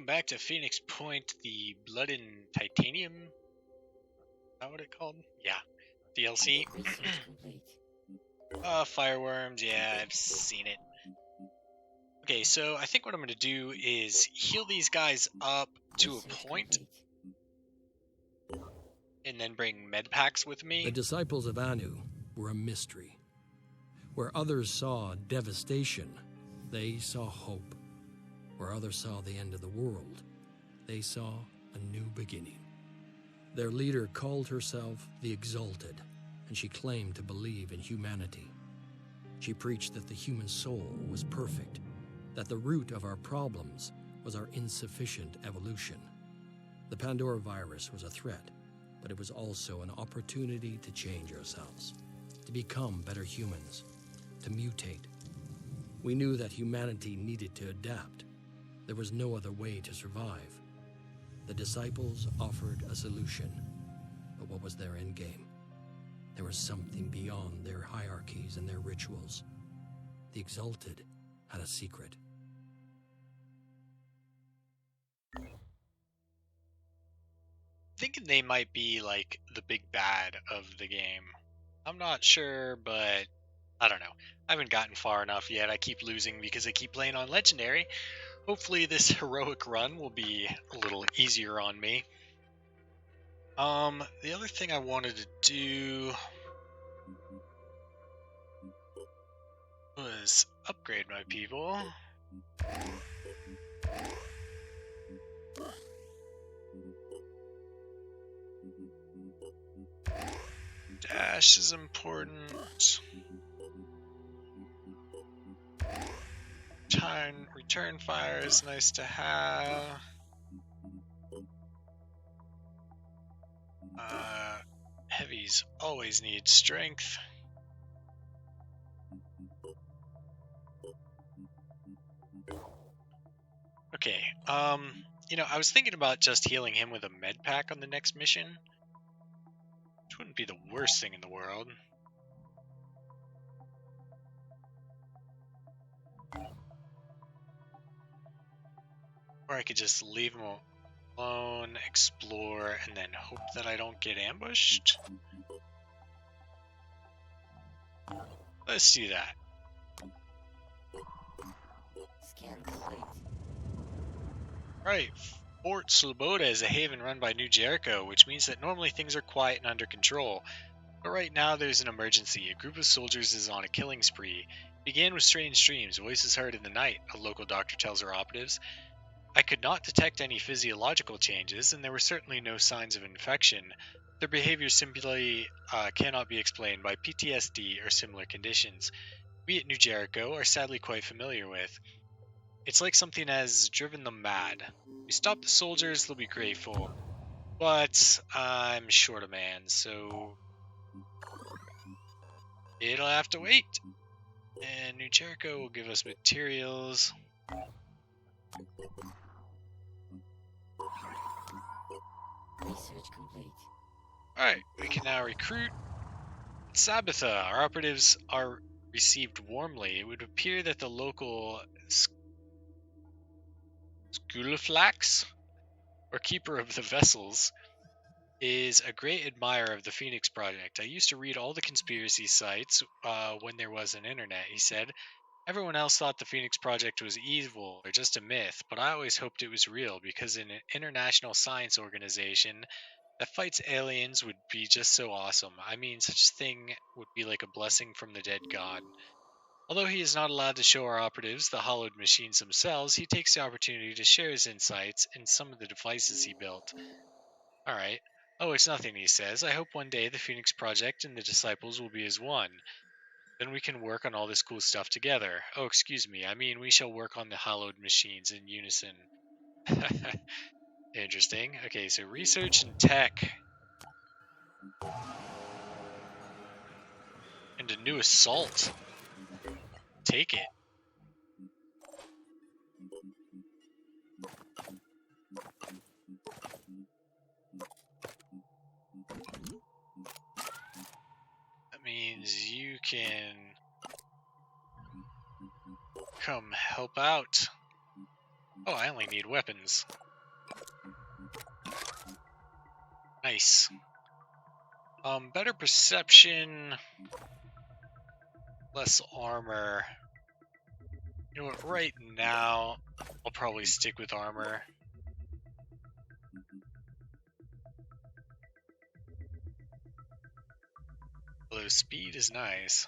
Welcome back to Phoenix Point, the Blood and Titanium. Is that what it called? Yeah, DLC. Fireworms, yeah, I've seen it. Okay, so I think what I'm going to do is heal these guys up to a point, and then bring med packs with me. The disciples of Anu were a mystery. Where others saw devastation, they saw hope. Where others saw the end of the world, they saw a new beginning. Their leader called herself the Exalted, and she claimed to believe in humanity. She preached that the human soul was perfect, that the root of our problems was our insufficient evolution. The Pandora virus was a threat, but it was also an opportunity to change ourselves, to become better humans, to mutate. We knew that humanity needed to adapt. There was no other way to survive. The disciples offered a solution, but what was their end game? There was something beyond their hierarchies and their rituals. The Exalted had a secret. Thinking they might be like the big bad of the game. I'm not sure, but I don't know. I haven't gotten far enough yet. I keep losing because I keep playing on Legendary. Hopefully this heroic run will be a little easier on me. The other thing I wanted to do was upgrade my people. Dash is important. Return fire is nice to have. Heavies always need strength. Okay, you know, I was thinking about just healing him with a med pack on the next mission, which wouldn't be the worst thing in the world. Or I could just leave him alone, explore, and then hope that I don't get ambushed. Let's do that. Right, Fort Sloboda is a haven run by New Jericho, which means that normally things are quiet and under control. But right now there's an emergency. A group of soldiers is on a killing spree. It began with strange dreams, voices heard in the night, a local doctor tells her operatives. I could not detect any physiological changes, and there were certainly no signs of infection. Their behavior simply cannot be explained by PTSD or similar conditions. We at New Jericho are sadly quite familiar with. It's like something has driven them mad. We stop the soldiers, they'll be grateful. But I'm short a man, so it'll have to wait. And New Jericho will give us materials. Research complete. Alright, we can now recruit Sabbatha. Our operatives are received warmly. It would appear that the local Skulaflax, or keeper of the vessels, is a great admirer of the Phoenix Project. I used to read all the conspiracy sites when there was an internet, he said. Everyone else thought the Phoenix Project was evil or just a myth, but I always hoped it was real because an international science organization that fights aliens would be just so awesome. I mean, such a thing would be like a blessing from the dead god. Although he is not allowed to show our operatives the hollowed machines themselves, he takes the opportunity to share his insights and some of the devices he built. Alright. Oh, it's nothing, he says. I hope one day the Phoenix Project and the Disciples will be as one. Then we can work on all this cool stuff together. Oh, excuse me. I mean, we shall work on the hallowed machines in unison. Interesting. Okay, so research and tech. And a new assault. Take it. That means you can come help out. Oh, I only need weapons. Nice. Better perception, less armor. You know what, right now, I'll probably stick with armor. Although speed is nice.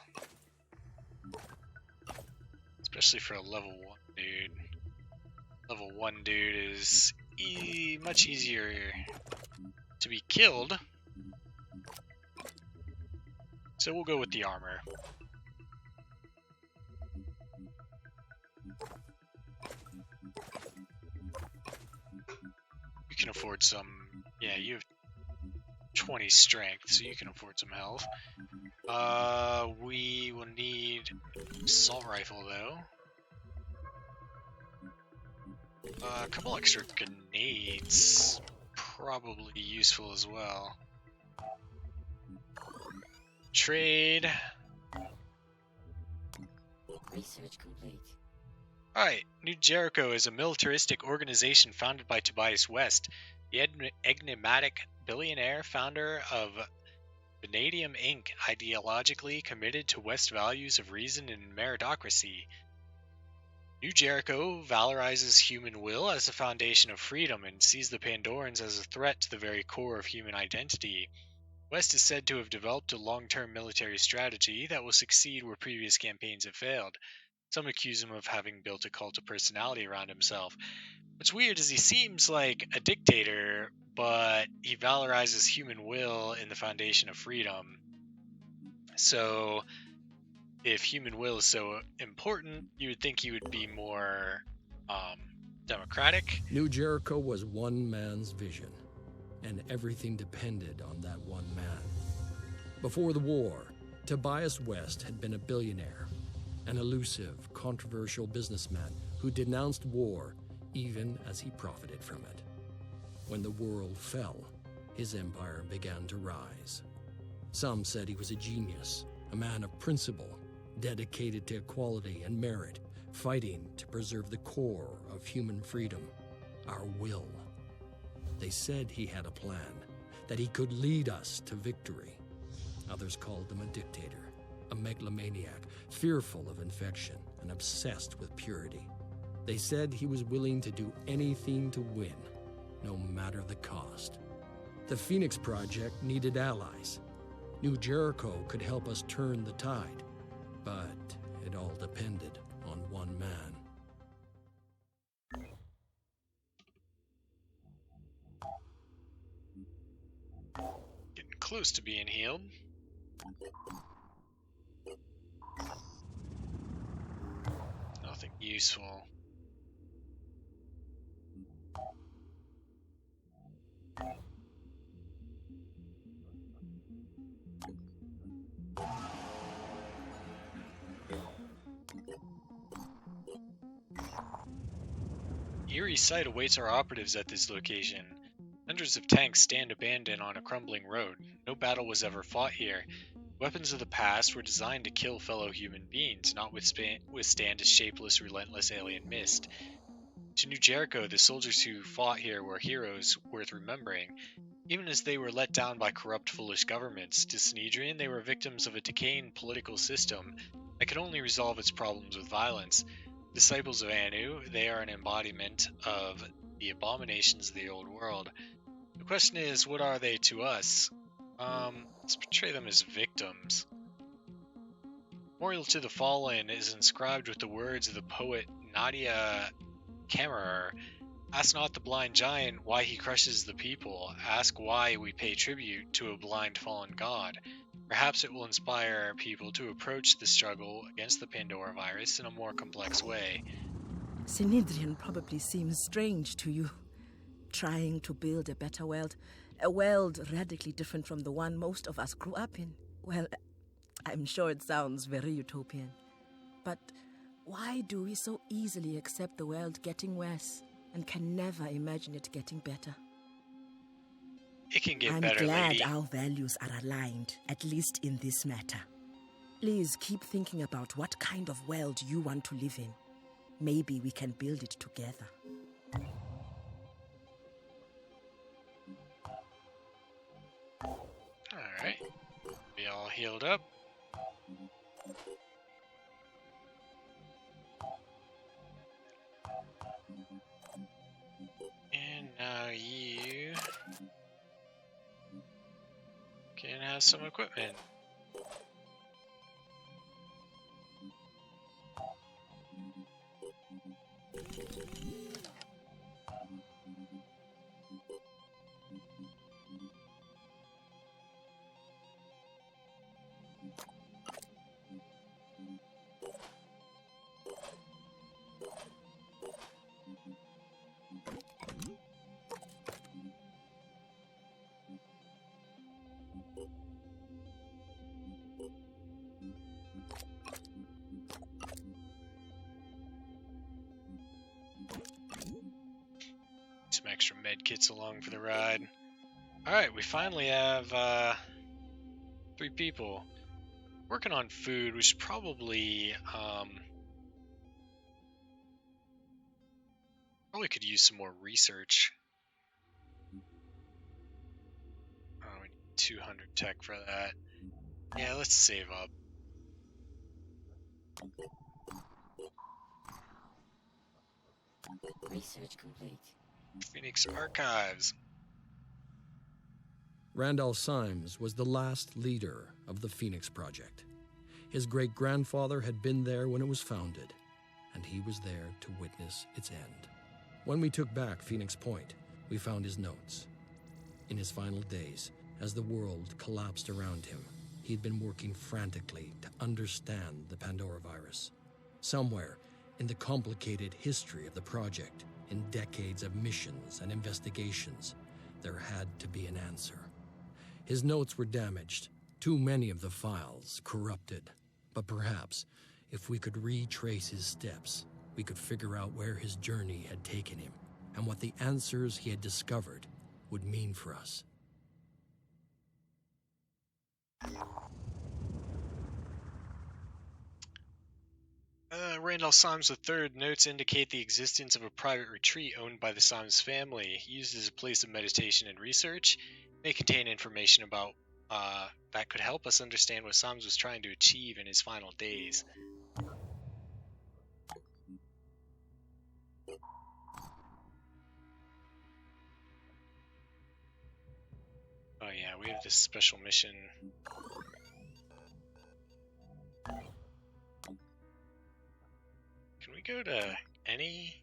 Especially for a level 1 dude. Level 1 dude is much easier to be killed. So we'll go with the armor. You can afford some... Yeah, you have 20 strength, so you can afford some health. We will need assault rifle though. A couple extra grenades, probably useful as well. Trade. Research complete. Alright, New Jericho is a militaristic organization founded by Tobias West, the enigmatic billionaire founder of Vanadium Inc., ideologically committed to West values of reason and meritocracy. New Jericho valorizes human will as the foundation of freedom and sees the Pandorans as a threat to the very core of human identity. West is said to have developed a long-term military strategy that will succeed where previous campaigns have failed. Some accuse him of having built a cult of personality around himself. What's weird is he seems like a dictator, but he valorizes human will in the foundation of freedom. So, if human will is so important, you would think he would be more democratic. New Jericho was one man's vision, and everything depended on that one man. Before the war, Tobias West had been a billionaire, an elusive, controversial businessman who denounced war even as he profited from it. When the world fell, his empire began to rise. Some said he was a genius, a man of principle, dedicated to equality and merit, fighting to preserve the core of human freedom, our will. They said he had a plan, that he could lead us to victory. Others called him a dictator, a megalomaniac, fearful of infection and obsessed with purity. They said he was willing to do anything to win, no matter the cost. The Phoenix Project needed allies. New Jericho could help us turn the tide, but it all depended on one man. Getting close to being healed. Nothing useful. Eerie sight awaits our operatives at this location. Hundreds of tanks stand abandoned on a crumbling road. No battle was ever fought here. Weapons of the past were designed to kill fellow human beings, not withstand a shapeless, relentless alien mist. To New Jericho, the soldiers who fought here were heroes worth remembering. Even as they were let down by corrupt, foolish governments, to Sanhedrin, they were victims of a decaying political system that could only resolve its problems with violence. Disciples of Anu, they are an embodiment of the abominations of the old world. The question is, what are they to us? Let's portray them as victims. Memorial to the Fallen is inscribed with the words of the poet Nadia Kammerer. Ask not the blind giant why he crushes the people. Ask why we pay tribute to a blind fallen god. Perhaps it will inspire people to approach the struggle against the Pandora virus in a more complex way. Sanhedrin probably seems strange to you. Trying to build a better world, a world radically different from the one most of us grew up in. Well, I'm sure it sounds very utopian. But why do we so easily accept the world getting worse and can never imagine it getting better? It can get I'm better, glad lady. our values are aligned, at least in this matter. Please keep thinking about what kind of world you want to live in. Maybe we can build it together. healed up. And now you can have some equipment. Some extra med kits along for the ride. Alright, we finally have 3 people working on food. We should probably could use some more research. Oh, we need 200 tech for that. Yeah, let's save up. Research complete. Phoenix Archives. Randall Symes was the last leader of the Phoenix Project. His great-grandfather had been there when it was founded, and he was there to witness its end. When we took back Phoenix Point, we found his notes. In his final days, as the world collapsed around him, he had been working frantically to understand the Pandora virus. Somewhere in the complicated history of the project, in decades of missions and investigations, there had to be an answer. His notes were damaged, too many of the files corrupted. But perhaps, if we could retrace his steps, we could figure out where his journey had taken him and what the answers he had discovered would mean for us. Randall Symes III notes indicate the existence of a private retreat owned by the Symes family, used as a place of meditation and research. May contain information about that could help us understand what Symes was trying to achieve in his final days. Oh yeah, we have this special mission. Can we go to any?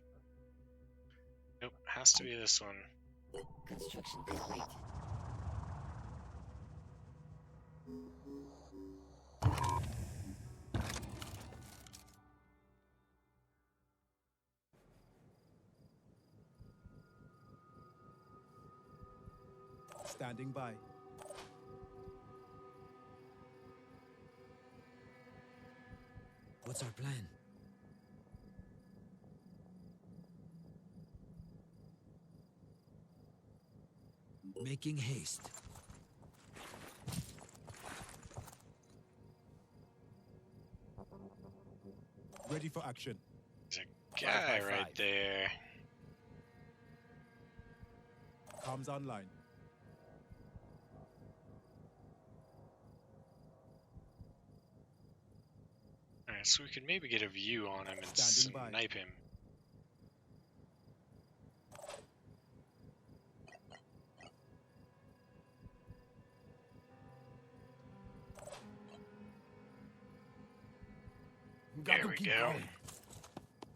Nope, has to be this one. Construction complete. Standing by. What's our plan? Making haste. Ready for action. There's a guy right there. Comms online. Alright, so we could maybe get a view on him and Standing by. snipe him. There we go.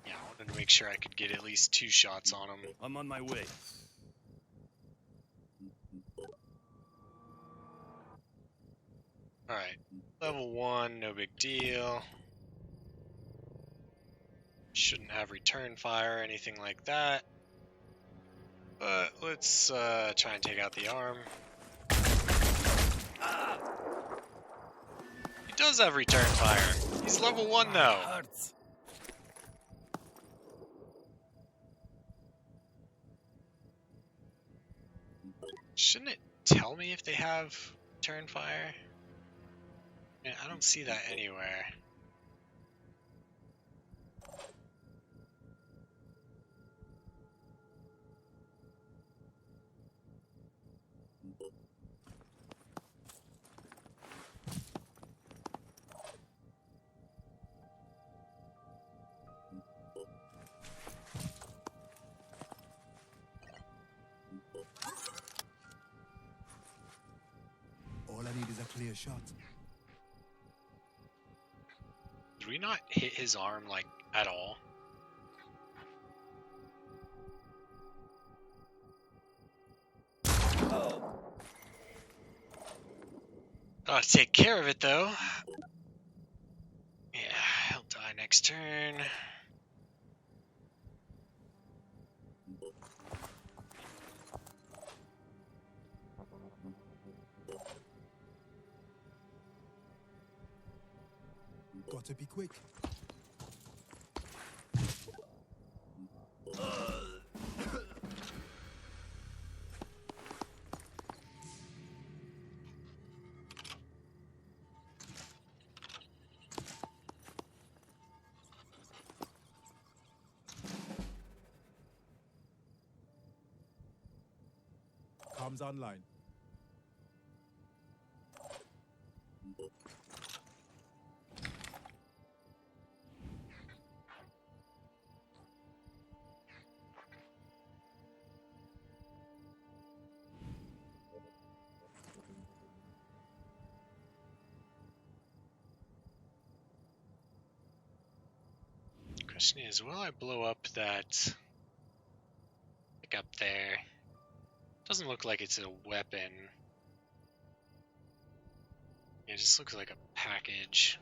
Yeah, I wanted to make sure I could get at least 2 shots on him. I'm on my way. Alright, level 1, no big deal. Shouldn't have return fire or anything like that. But let's try and take out the arm. He does have return fire. He's level 1 though. Hurts. Shouldn't it tell me if they have return fire? Yeah, I don't see that anywhere. shot. Did we not hit his arm, like, at all? Gotta take care of it, though. Yeah, he'll die next turn. Gotta be quick. Comms online. Question is, will I blow up that pickup there? Doesn't look like it's a weapon. It just looks like a package.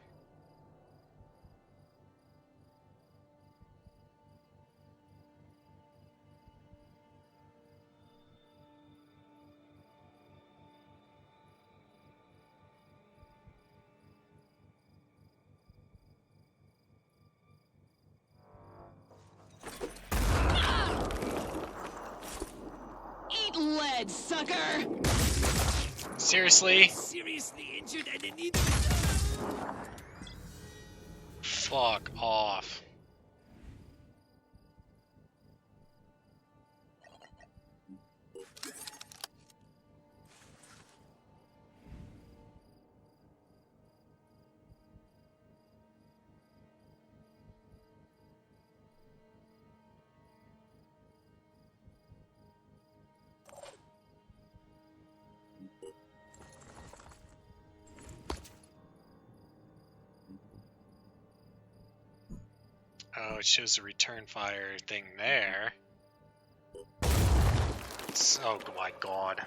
Eat lead, sucker! Seriously? Seriously injured and in need. Fuck off. Oh, it shows the return fire thing there. Oh my god.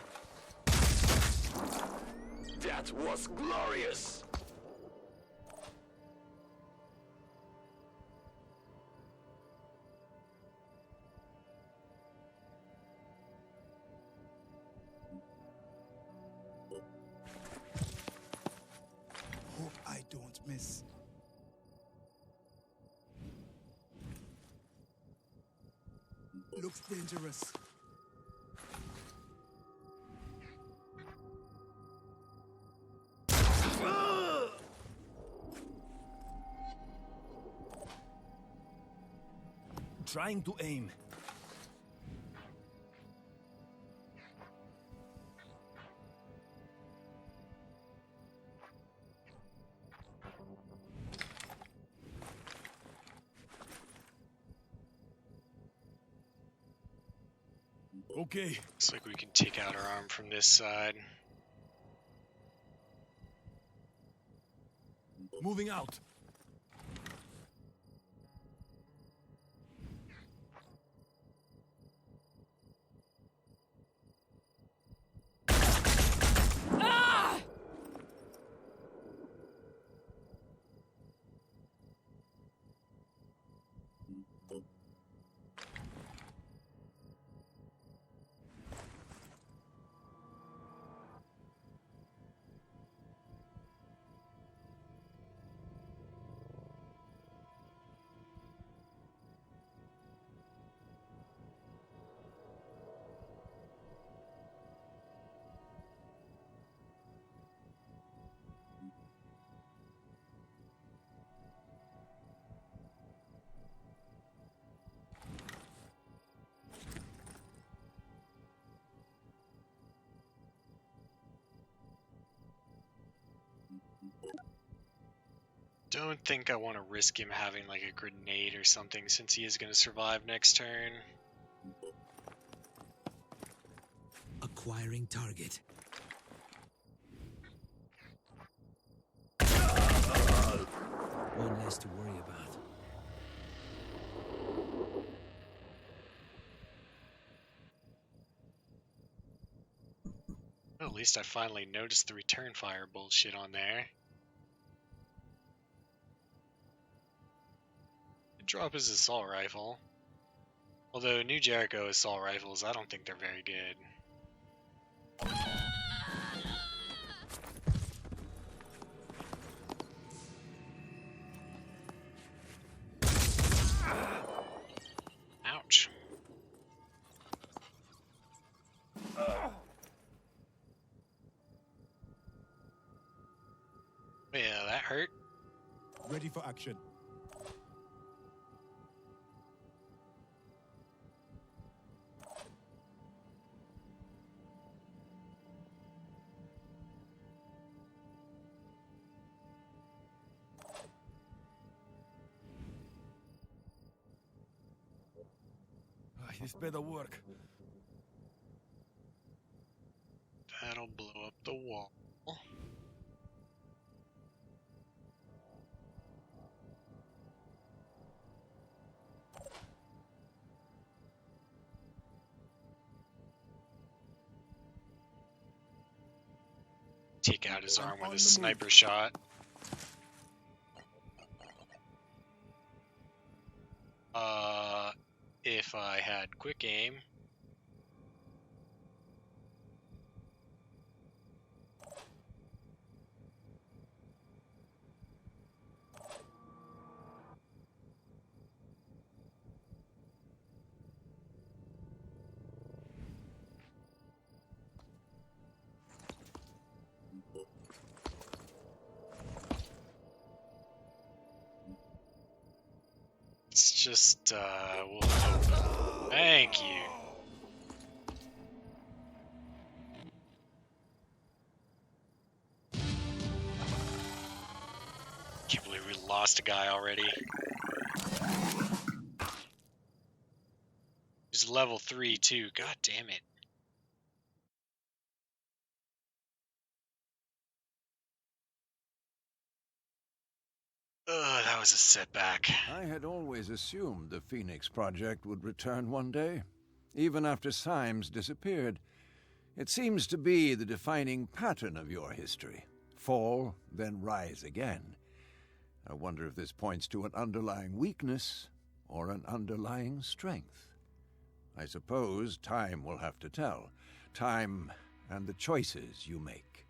That was glorious! Hope I don't miss. Looks dangerous. Trying to aim. Okay. Looks like we can take out our arm from this side. Moving out. Don't think I want to risk him having like a grenade or something since he is going to survive next turn. Acquiring target. One less to worry about. Well, at least I finally noticed the return fire bullshit on there. Drop his assault rifle. Although New Jericho assault rifles, I don't think they're very good. Ouch. Yeah, that hurt. Ready for action. This better work. That'll blow up the wall. Take out his arm with a sniper shot. If I had quick aim. It's just, we'll hope. Thank you. Can't believe we lost a guy already. He's level 3 too, god damn it. Ugh, that was a setback. I had always assumed the Phoenix Project would return one day, even after Symes disappeared. It seems to be the defining pattern of your history. Fall, then rise again. I wonder if this points to an underlying weakness or an underlying strength. I suppose time will have to tell. Time and the choices you make.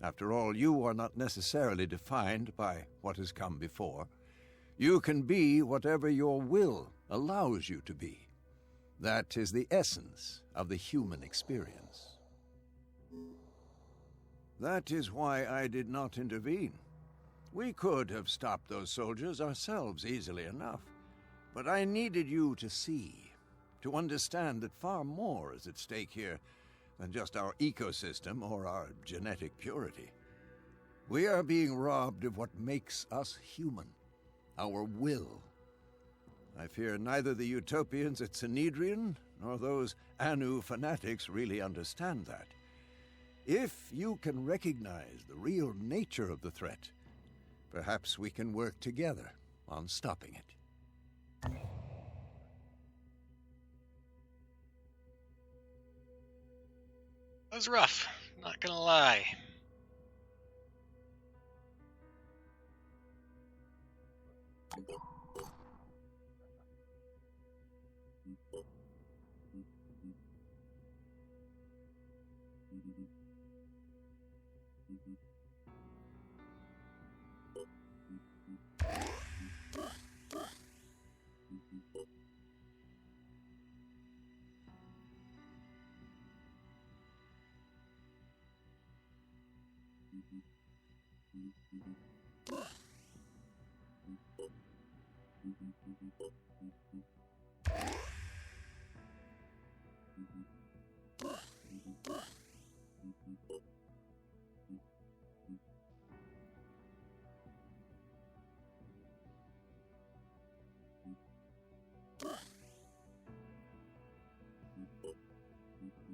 After all, you are not necessarily defined by what has come before. You can be whatever your will allows you to be. That is the essence of the human experience. That is why I did not intervene. We could have stopped those soldiers ourselves easily enough. But I needed you to see, to understand that far more is at stake here than just our ecosystem or our genetic purity. We are being robbed of what makes us human, our will. I fear neither the Utopians at Sanhedrin nor those Anu fanatics really understand that. If you can recognize the real nature of the threat, perhaps we can work together on stopping it. That was rough, not gonna lie.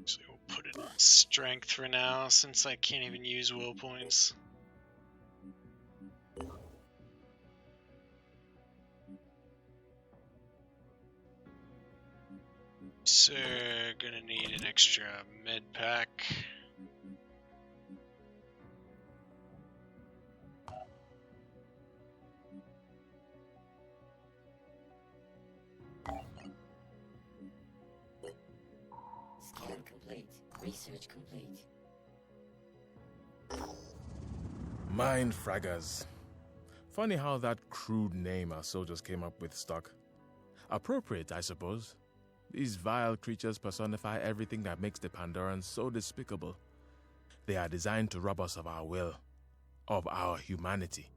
So we'll put it on strength for now, since I can't even use will points. So, gonna need an extra med pack. Scan complete. Research complete. Mind fraggers. Funny how that crude name our soldiers came up with stuck. Appropriate, I suppose. These vile creatures personify everything that makes the Pandorans so despicable. They are designed to rob us of our will, of our humanity.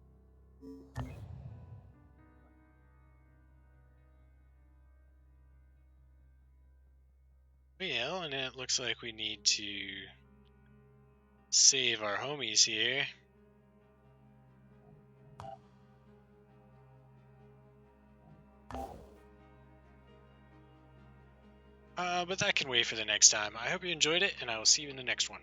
Well, and it looks like we need to save our homies here. But that can wait for the next time. I hope you enjoyed it, and I will see you in the next one.